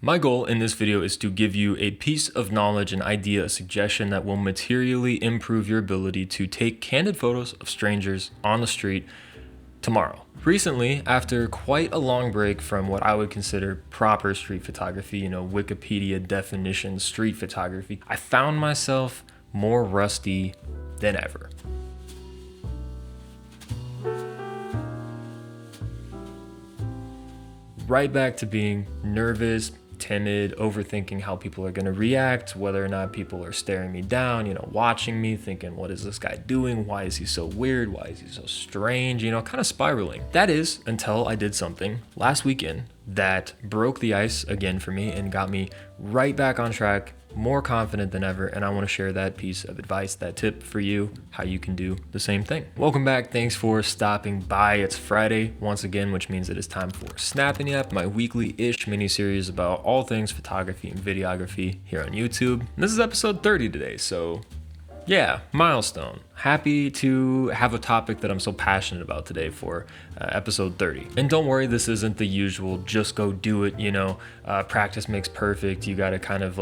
My goal in this video is to give you a piece of knowledge, an idea, a suggestion that will materially improve your ability to take candid photos of strangers on the street tomorrow. Recently, after quite a long break from what I would consider proper street photography, Wikipedia definition street photography, I found myself more rusty than ever. Right back to being nervous, timid, overthinking how people are going to react, whether or not people are staring me down, watching me, thinking, what is this guy doing? Why is he so weird? Why is he so strange? Kind of spiraling. That is until I did something last weekend that broke the ice again for me and got me right back on track, more confident than ever. And I want to share that piece of advice, that tip for you, how you can do the same thing. Welcome back. Thanks for stopping by. It's Friday once again, which means it is time for Snapping Yap, my weekly-ish mini-series about all things photography and videography here on YouTube. And this is episode 30 today, so yeah, milestone. Happy to have a topic that I'm so passionate about today for episode 30. And don't worry, this isn't the usual just go do it, practice makes perfect. You got to kind of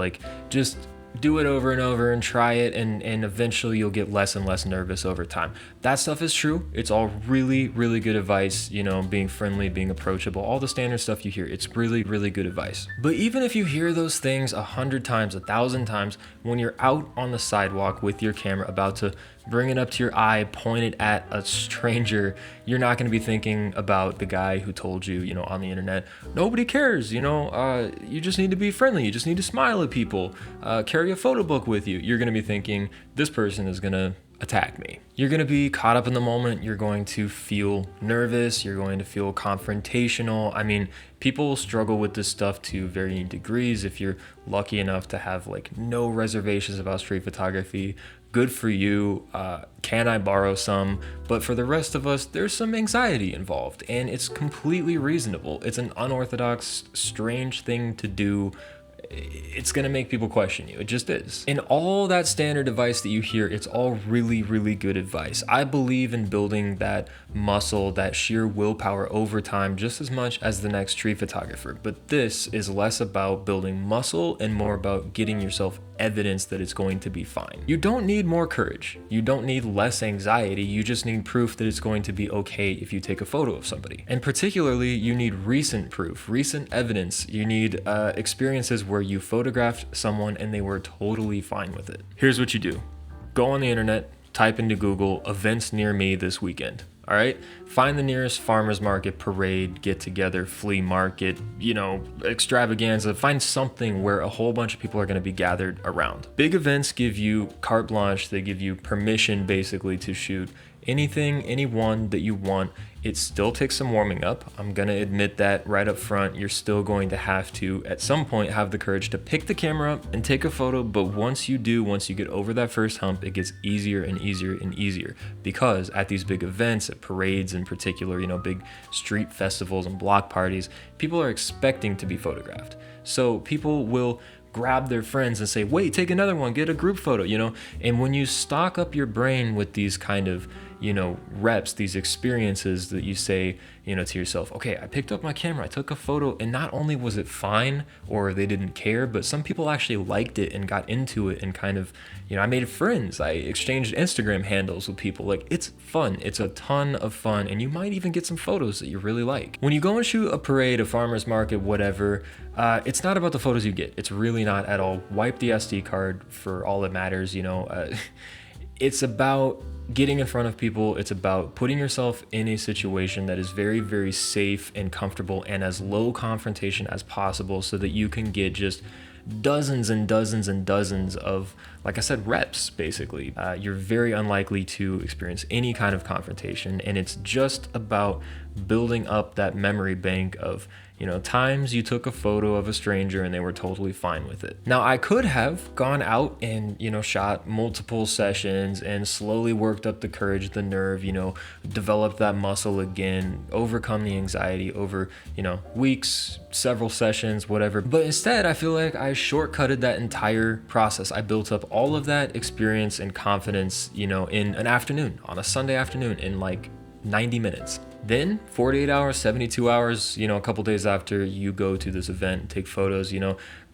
just do it over and over and try it, and eventually you'll get less and less nervous over time. That stuff is true. It's all really, really good advice, being friendly, being approachable, all the standard stuff you hear. It's really, really good advice. But even if you hear those things 100 times, 1,000 times, when you're out on the sidewalk with your camera about to bring it up to your eye, point it at a stranger, you're not going to be thinking about the guy who told you, on the internet, nobody cares, you just need to be friendly, you just need to smile at people, carry a photo book with you. You're going to be thinking, this person is going to attack me. You're going to be caught up in the moment. You're going to feel nervous. You're going to feel confrontational. I mean, people struggle with this stuff to varying degrees. If you're lucky enough to have no reservations about street photography, good for you. Can I borrow some? But for the rest of us, there's some anxiety involved, and it's completely reasonable. It's an unorthodox, strange thing to do. It's going to make people question you. It just is. And all that standard advice that you hear, it's all really, really good advice. I believe in building that muscle, that sheer willpower over time, just as much as the next street photographer. But this is less about building muscle and more about getting yourself evidence that it's going to be fine. You don't need more courage. You don't need less anxiety. You just need proof that it's going to be okay if you take a photo of somebody. And particularly, you need recent proof, recent evidence. You need experiences where you photographed someone and they were totally fine with it. Here's what you do. Go on the internet, type into Google, events near me this weekend. All right, find the nearest farmer's market, parade, get together, flea market, extravaganza. Find something where a whole bunch of people are going to be gathered around. Big events give you carte blanche. They give you permission basically to shoot anything, anyone that you want. It still takes some warming up. I'm going to admit that right up front. You're still going to have to, at some point, have the courage to pick the camera up and take a photo. But once you do, once you get over that first hump, it gets easier and easier and easier. Because at these big events, at parades in particular, big street festivals and block parties, people are expecting to be photographed. So people will grab their friends and say, wait, take another one, get a group photo, And when you stock up your brain with these kind of, reps, these experiences that you say, to yourself, okay, I picked up my camera, I took a photo, and not only was it fine or they didn't care, but some people actually liked it and got into it and kind of, I made friends. I exchanged Instagram handles with people. It's fun. It's a ton of fun. And you might even get some photos that you really like. When you go and shoot a parade, a farmer's market, whatever, it's not about the photos you get. It's really not at all. Wipe the SD card for all that matters, It's about getting in front of people. It's about putting yourself in a situation that is very, very safe and comfortable and as low confrontation as possible so that you can get just dozens and dozens and dozens of, like I said, reps, basically. You're very unlikely to experience any kind of confrontation, and it's just about building up that memory bank of times you took a photo of a stranger and they were totally fine with it. Now, I could have gone out and, shot multiple sessions and slowly worked up the courage, the nerve, developed that muscle again, overcome the anxiety over, weeks, several sessions, whatever. But instead, I feel like I shortcutted that entire process. I built up all of that experience and confidence, in an afternoon, on a Sunday afternoon, in 90 minutes. Then 48 hours, 72 hours, a couple days after you go to this event, take photos,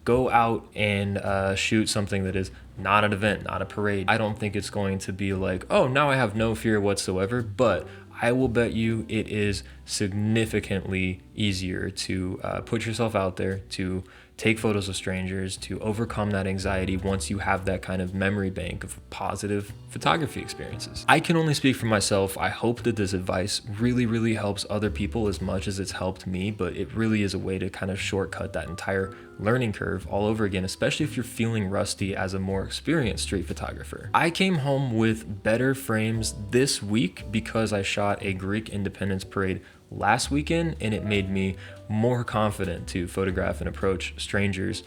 go out and shoot something that is not an event, not a parade. I don't think it's going to be like, oh, now I have no fear whatsoever, but I will bet you it is significantly easier to put yourself out there, to take photos of strangers, to overcome that anxiety once you have that kind of memory bank of positive photography experiences. I can only speak for myself. I hope that this advice really, really helps other people as much as it's helped me, but it really is a way to kind of shortcut that entire learning curve all over again, especially if you're feeling rusty as a more experienced street photographer. I came home with better frames this week because I shot a Greek Independence Parade last weekend, and it made me more confident to photograph and approach strangers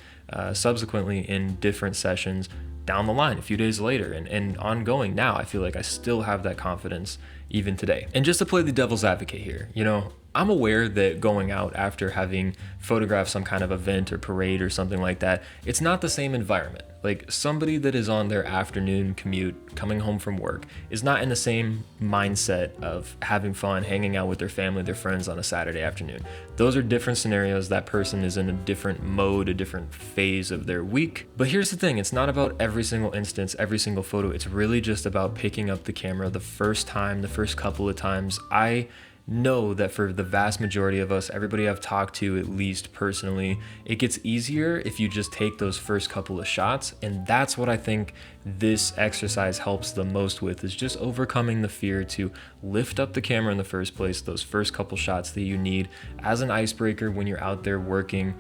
subsequently in different sessions down the line a few days later and ongoing. Now I feel like I still have that confidence even today. And just to play the devil's advocate here, I'm aware that going out after having photographed some kind of event or parade or something like that, it's not the same environment. Like somebody that is on their afternoon commute coming home from work is not in the same mindset of having fun, hanging out with their family, their friends on a Saturday afternoon. Those are different scenarios. That person is in a different mode, a different phase of their week. But here's the thing, it's not about every single instance, every single photo. It's really just about picking up the camera the first time, the first couple of times. I know that for the vast majority of us, everybody I've talked to, at least personally, it gets easier if you just take those first couple of shots. And that's what I think this exercise helps the most with, is just overcoming the fear to lift up the camera in the first place, those first couple shots that you need as an icebreaker when you're out there working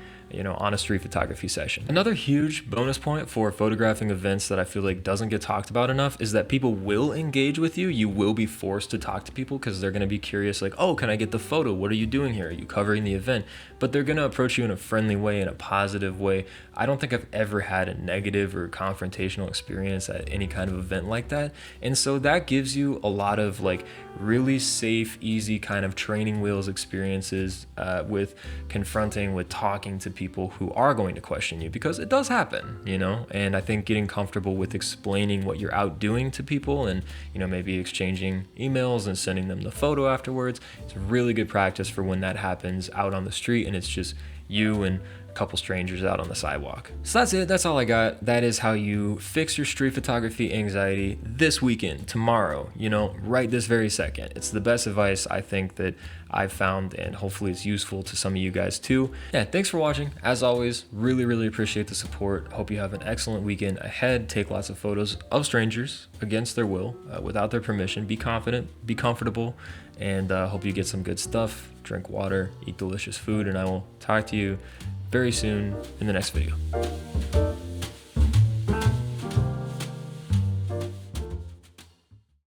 on a street photography session. Another huge bonus point for photographing events that I feel like doesn't get talked about enough is that people will engage with you. You will be forced to talk to people because they're going to be curious, like, oh, can I get the photo? What are you doing here? Are you covering the event? But they're going to approach you in a friendly way, in a positive way. I don't think I've ever had a negative or confrontational experience at any kind of event like that. And so that gives you a lot of really safe, easy kind of training wheels experiences with confronting, with talking to people who are going to question you, because it does happen, and I think getting comfortable with explaining what you're out doing to people and, maybe exchanging emails and sending them the photo afterwards, it's really good practice for when that happens out on the street and it's just you and couple strangers out on the sidewalk. So that's it. That's all I got. That is how you fix your street photography anxiety this weekend, tomorrow, right this very second. It's the best advice I think that I've found, and hopefully it's useful to some of you guys too. Yeah, thanks for watching. As always, really, really appreciate the support. Hope you have an excellent weekend ahead. Take lots of photos of strangers against their will, without their permission. Be confident, be comfortable, and hope you get some good stuff. Drink water, eat delicious food, and I will talk to you very soon in the next video.